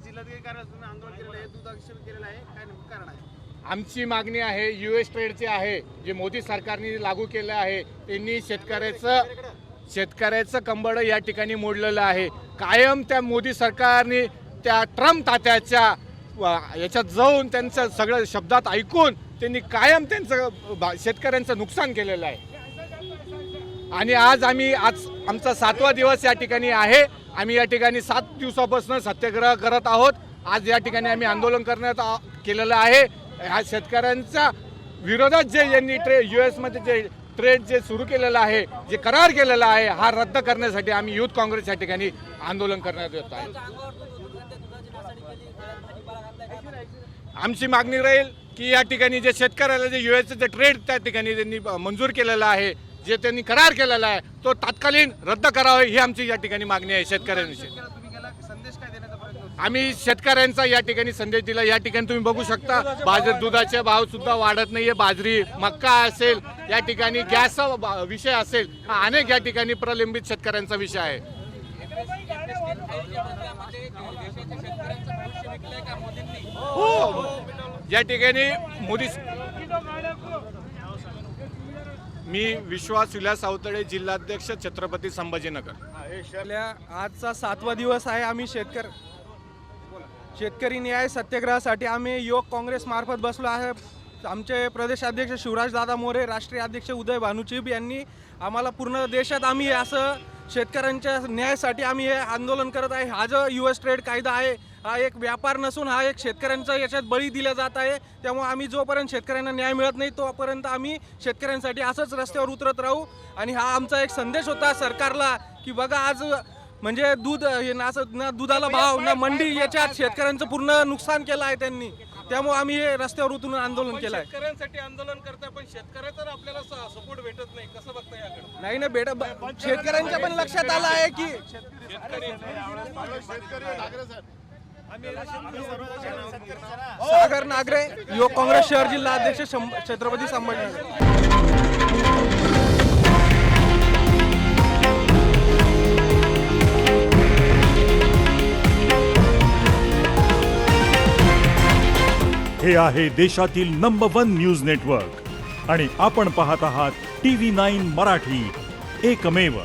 जिल्हाधिकारी कार्यालयात आंदोलन केलेलं आहे, दूध आक्षेप केलेला आहे, काय नेमकं कारण आहे? आमची मागणी आहे US ट्रेडचे आहे, जे मोदी सरकारने लागू केलं आहे. त्यांनी शेतकऱ्याचं कंबळ या ठिकाणी मोडलेलं आहे. कायम त्या मोदी सरकारने त्या ट्रम्प तात्याच्या याच्यात जाऊन त्यांचं सगळं शब्दात ऐकून त्यांनी कायम त्यांचं शेतकऱ्यांचं नुकसान केलेलं आहे. आणि आज आमचा 7वा दिवस या ठिकाणी आहे. आम्ही या ठिकाणी 7 दिवसापासून सत्याग्रह करत आहोत. आज या ठिकाणी आम्ही आंदोलन केलेलं आहे. ह्या शेतकऱ्यांच्या विरोधात जे यांनी US मध्ये जे ट्रेड जे सुरू केलेलं आहे, जे करार केलेला आहे, हा रद्द करण्यासाठी आम्ही युथ काँग्रेस या ठिकाणी आंदोलन करण्यात येत आहे. आमची मागणी राहील की या ठिकाणी जे शेतकऱ्याला जे US जे ट्रेड त्या ठिकाणी त्यांनी मंजूर केलेला आहे, जे त्यांनी करार केलेला आहे, तो तात्कालीन रद्द करावा ही आमची या ठिकाणी मागणी आहे शेतकऱ्यांविषयी. संदेश काय देण्याचा प्रयत्न होतो? आम्ही शेतकऱ्यांचा या ठिकाणी संदेश दिला. या ठिकाणी तुम्ही बघू शकता बाजार दुधाचे भाव सुद्धा वाढत नाहीये. बाजरी, मक्का असेल, या ठिकाणी गॅसचा विषय असेल, हा अनेक या ठिकाणी प्रलंबित शेतकऱ्यांचा विषय आहे. हो, या ठिकाणी मोदी. मी विश्वास विलास अवतडे, जिल्हाध्यक्ष, छत्रपती संभाजीनगर. आजचा 7वा दिवस आहे. आम्ही शेतकरी न्याय सत्याग्रहासाठी आम्ही युवक काँग्रेस मार्फत बसलो आहे. आमचे प्रदेशाध्यक्ष शिवराजदादा मोरे, राष्ट्रीय अध्यक्ष उदय भानुचिब यांनी आम्हाला पूर्ण देशात आम्ही असं शेतकऱ्यांच्या न्यायासाठी आम्ही हे आंदोलन करत आहे. हा जो US ट्रेड कायदा आहे, हा एक व्यापार नसून हा एक शेतकऱ्यांचा याच्यात बळी दिला जात आहे. त्यामुळे आम्ही जोपर्यंत शेतकऱ्यांना न्याय मिळत नाही तोपर्यंत आम्ही शेतकऱ्यांसाठी असंच रस्त्यावर उतरत राहू. आणि हा आमचा एक संदेश होता सरकारला की बघा, आज म्हणजे दूध हे ना दुधाला भाव ना मंडी, याच्यात शेतकऱ्यांचं पूर्ण नुकसान केलं आहे त्यांनी. त्यामुळे आम्ही हे रस्त्यावर उतरून आंदोलन केलं आहे. शेतकऱ्यांसाठी आंदोलन करताय, पण शेतकऱ्याचा आपल्याला सपोर्ट भेटत नाही, कसं बघताय याकडे? नाही ना शेतकऱ्यांच्या पण लक्षात आलं आहे की सागर नागरे, युवक काँग्रेस शहर जिल्हा अध्यक्ष, छत्रपती संभाजीनगर. हे आहे देशातील नंबर 1 न्यूज नेटवर्क आणि आपण पाहत आहात TV9 मराठी, एकमेव.